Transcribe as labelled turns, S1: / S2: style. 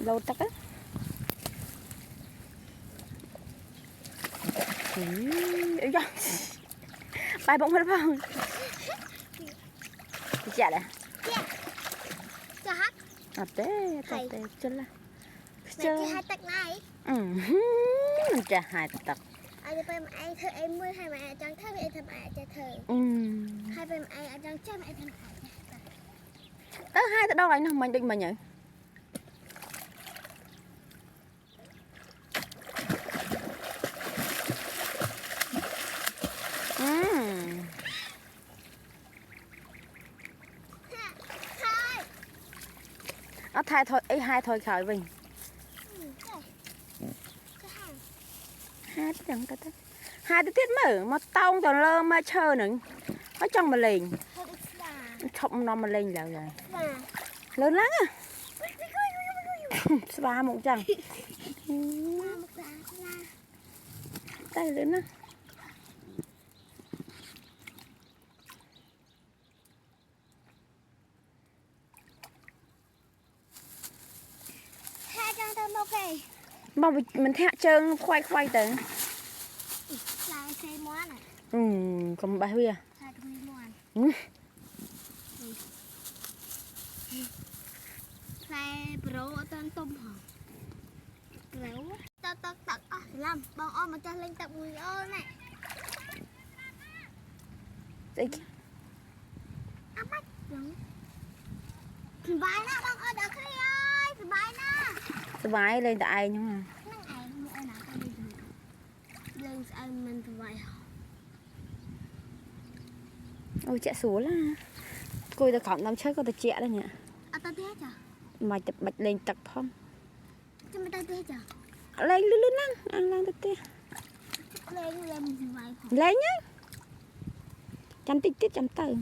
S1: lâu tắc á ơi da bài bóng hết không chả đấy
S2: chả hát
S1: tê chân là
S2: chơi hai tắc này
S1: chả hai tắc
S2: ai bên ai thơ em mới hai mẹ chẳng thơ em thầm ai cho thơ hai bên ai chẳng chơi mẹ thầm
S1: tới hai tới đâu lại nó mình định mà nhỉ nó thay thôi ấy hai thôi khỏi mình hai chẳng cái thế hai cái tiết mở mà tông toàn lơ mà chờ nữa nó trong mà lên không nó mà lên là rồi lớn lắm à ba một chẳng tay lớn á mà mình thẹn trơn khoai tới
S2: lại xe món này
S1: còn bà huy à
S2: xe bro tên tôm hả bro tao tật làm bọn ôm mà cho lên tập mùi ô này
S1: gì
S2: bắt đúng bài nó bọn ôm được khi ơi bài nó
S1: bài lên tại nhưng mà
S2: lên anh mình phải
S1: ôi chạy xuống là cô ta khỏng làm chết cô ta chạy đây nhỉ
S2: tao tiếc chả
S1: mày tập bạch lên tập không
S2: cho mày tao tiếc chả
S1: lên lươn lươn ăn lên tập tiếc
S2: lên mình phải
S1: lên nhá chăm tích tiết chăm từ